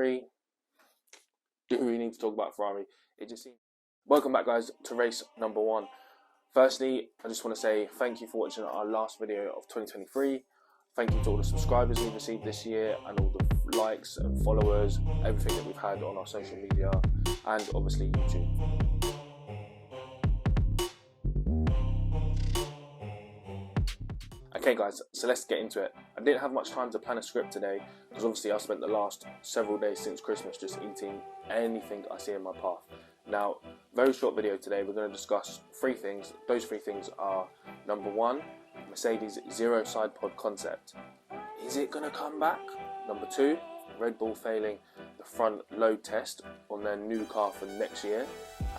Ferrari. Do we need to talk about Ferrari? It just seems. Welcome back, guys, to race number 1. Firstly, I just want to say thank you for watching our last video of 2023. Thank you to all the subscribers we've received this year and all the likes and followers, everything that we've had on our social media and obviously YouTube. Okay guys, so let's get into it. I didn't have much time to plan a script today because obviously I spent the last several days since Christmas just eating anything I see in my path. Now, very short video today. We're going to discuss 3 things. Those 3 things are: number 1, Mercedes zero side pod concept. Is it going to come back? Number 2, Red Bull failing the front load test on their new car for next year.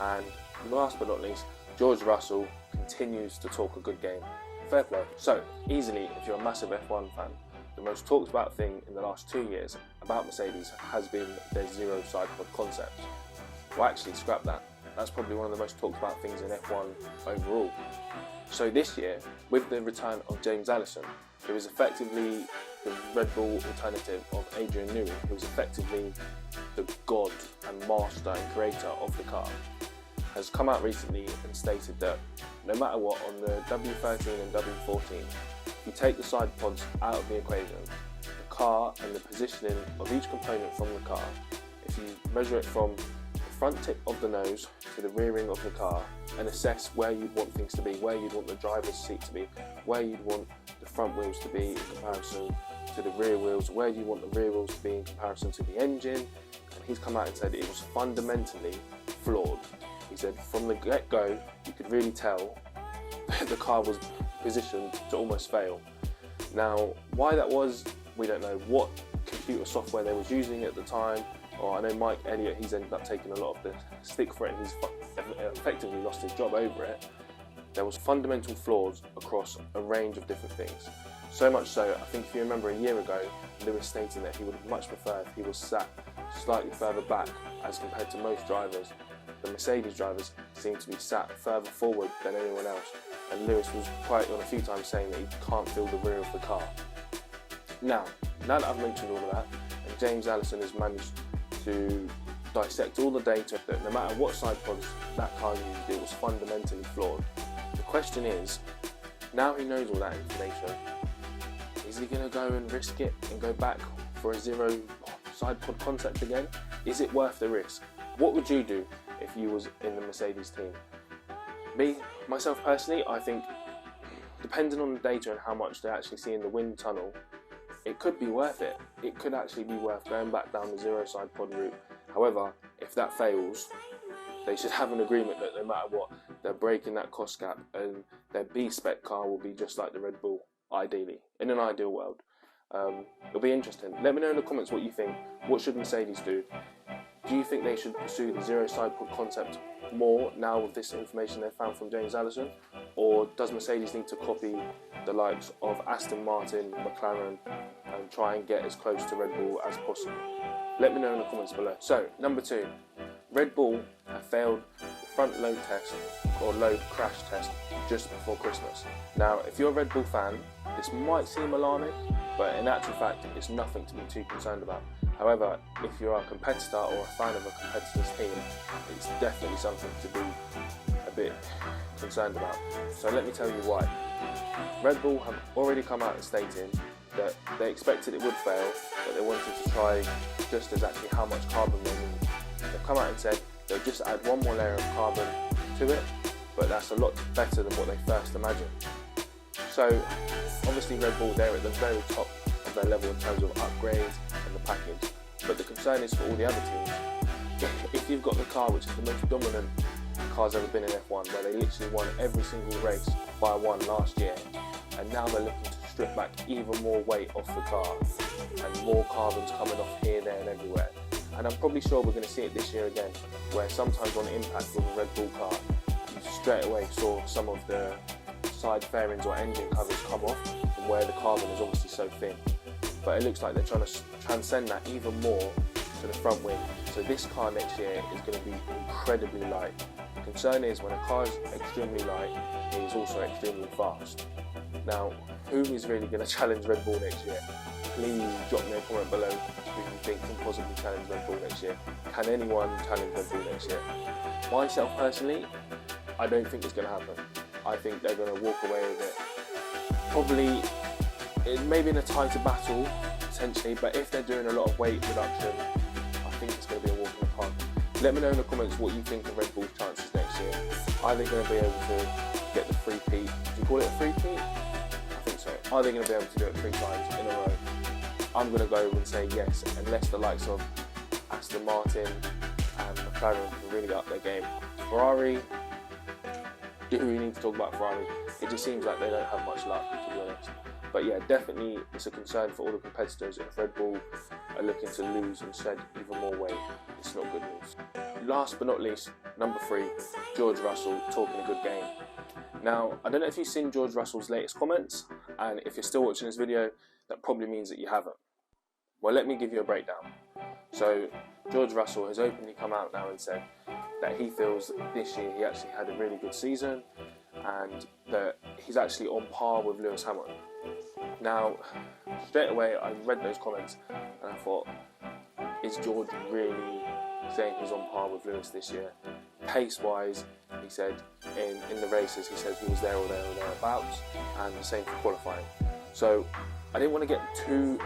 And last but not least, George Russell continues to talk a good game. Fair play. So, easily, if you're a massive F1 fan, the most talked about thing in the last 2 years about Mercedes has been their zero side pod concept. Well, actually, scrap that. That's probably one of the most talked about things in F1 overall. So this year, with the return of James Allison, who is effectively the Red Bull alternative of Adrian Newey, who is effectively the god and master and creator of the car, has come out recently and stated that no matter what, on the W13 and W14, if you take the side pods out of the equation, the car and the positioning of each component from the car, if you measure it from the front tip of the nose to the rear wing of the car and assess where you'd want things to be, where you'd want the driver's seat to be, where you'd want the front wheels to be in comparison to the rear wheels, where you want the rear wheels to be in comparison to the engine, and he's come out and said it was fundamentally flawed. He said from the get-go you could really tell that the car was positioned to almost fail. Now, why that was, we don't know. What computer software they was using at the time, or I know Mike Elliott, he's ended up taking a lot of the stick for it and he's effectively lost his job over it. There was fundamental flaws across a range of different things. So much so, I think if you remember a year ago, Lewis stating that he would much prefer if he was sat slightly further back as compared to most drivers. The Mercedes drivers seem to be sat further forward than anyone else, and Lewis was quite on a few times saying that he can't feel the rear of the car. Now that I've mentioned all of that, and James Allison has managed to dissect all the data that no matter what side pods that car used, it was fundamentally flawed. The question is, now he knows all that information, is he going to go and risk it and go back for a zero side pod concept again? Is it worth the risk? What would you do if you was in the Mercedes team? Myself personally, I think depending on the data and how much they actually see in the wind tunnel, it could be worth it. It could actually be worth going back down the zero side pod route. However, if that fails, they should have an agreement that no matter what, they're breaking that cost cap and their B-spec car will be just like the Red Bull, ideally, in an ideal world. It'll be interesting. Let me know in the comments what you think. What should Mercedes do? Do you think they should pursue the zero side pod concept more now with this information they've found from James Allison? Or does Mercedes need to copy the likes of Aston Martin, McLaren, and try and get as close to Red Bull as possible? Let me know in the comments below. So, number 2, Red Bull have failed the front load test or load crash test just before Christmas. Now, if you're a Red Bull fan, this might seem alarming, but in actual fact, it's nothing to be too concerned about. However, if you're a competitor or a fan of a competitor's team, it's definitely something to be a bit concerned about. So let me tell you why. Red Bull have already come out and stating that they expected it would fail, but they wanted to try just exactly how much carbon they need. They've come out and said they'll just add one more layer of carbon to it, but that's a lot better than what they first imagined. So obviously Red Bull, they're at the very top of their level in terms of upgrades and the package. But the concern is for all the other teams. If you've got the car which is the most dominant car's ever been in F1, where they literally won every single race by 1 last year, and now they're looking to strip back even more weight off the car and more carbon's coming off here, there and everywhere. And I'm probably sure we're going to see it this year again, where sometimes on impact with a Red Bull car, you straight away saw some of the side fairings or engine covers come off from where the carbon is obviously so thin. But it looks like they're trying to transcend that even more to the front wing. So this car next year is going to be incredibly light. The concern is when a car is extremely light, it is also extremely fast. Now, who is really going to challenge Red Bull next year? Please drop me a comment below who you think can possibly challenge Red Bull next year? Can anyone challenge Red Bull next year? Myself personally, I don't think it's going to happen. I think they're going to walk away with it. Probably, it may be in a tighter battle, potentially, but if they're doing a lot of weight reduction, I think it's going to be a walk in the park. Let me know in the comments what you think of Red Bull's chances next year. Are they going to be able to get the three-peat? Do you call it a three-peat? I think so. Are they going to be able to do it 3 times in a row? I'm going to go and say yes, unless the likes of Aston Martin and McLaren can really up their game. Ferrari, do we need to talk about Ferrari? It just seems like they don't have much luck, to be honest. But yeah, definitely it's a concern for all the competitors. If Red Bull are looking to lose and shed even more weight, it's not good news. Last but not least, number 3, George Russell talking a good game. Now, I don't know if you've seen George Russell's latest comments, and if you're still watching this video, that probably means that you haven't. Well, let me give you a breakdown. So, George Russell has openly come out now and said that he feels that this year he actually had a really good season and that he's actually on par with Lewis Hamilton. Now, straight away I read those comments and I thought, is George really saying he's on par with Lewis this year? Pace-wise, he said, in the races, he said he was there or thereabouts, and the same for qualifying. So, I didn't want to get too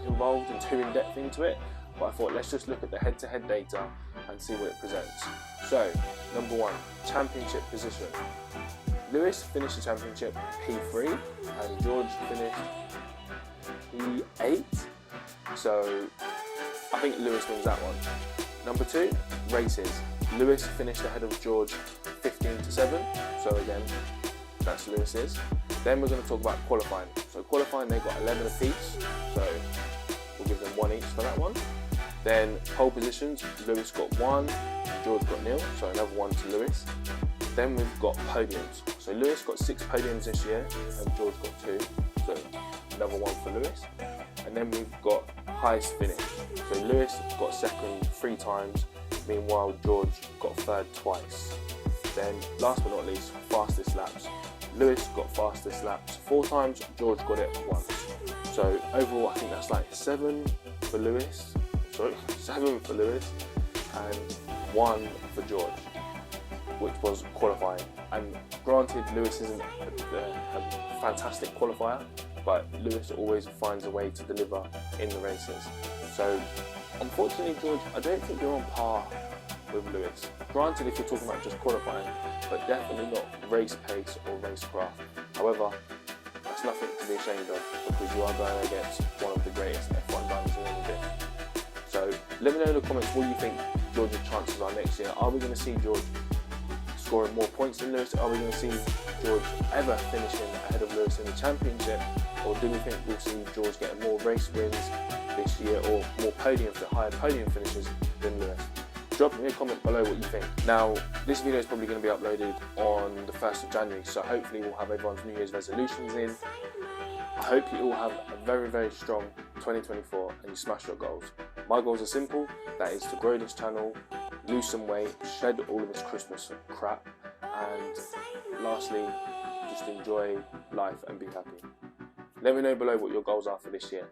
involved and too in-depth into it, but I thought let's just look at the head-to-head data and see what it presents. So, number 1, championship position. Lewis finished the championship P3 and George finished P8. So, I think Lewis wins that one. Number 2, races. Lewis finished ahead of George 15-7. So again, that's Lewis's. Then we're going to talk about qualifying. So qualifying, they got 11 apiece. So we'll give them 1 each for that one. Then pole positions, Lewis got 1, George got 0, so another 1 to Lewis. Then we've got podiums. So Lewis got 6 podiums this year, and George got 2, so another 1 for Lewis. And then we've got highest finish. So Lewis got 2nd 3 times, meanwhile George got 3rd twice. Then last but not least, fastest laps. Lewis got fastest laps 4 times, George got it once. So overall I think that's like 7 for Lewis, and 1 for George, which was qualifying. And granted, Lewis isn't a fantastic qualifier, but Lewis always finds a way to deliver in the races. So unfortunately, George, I don't think you're on par with Lewis. Granted, if you're talking about just qualifying, but definitely not race pace or racecraft. However, that's nothing to be ashamed of, because you are going against one of the greatest F1 drivers in the game. So let me know in the comments what you think George's chances are next year. Are we going to see George scoring more points than Lewis? Are we going to see George ever finishing ahead of Lewis in the championship? Or do we think we'll see George getting more race wins this year, or more higher podium finishes than Lewis? Drop me a comment below what you think. Now, this video is probably going to be uploaded on the 1st of January, so hopefully we'll have everyone's New Year's resolutions in. I hope you all have a very, very strong 2024 and you smash your goals. My goals are simple, that is to grow this channel, lose some weight, shed all of this Christmas crap, and lastly, just enjoy life and be happy. Let me know below what your goals are for this year.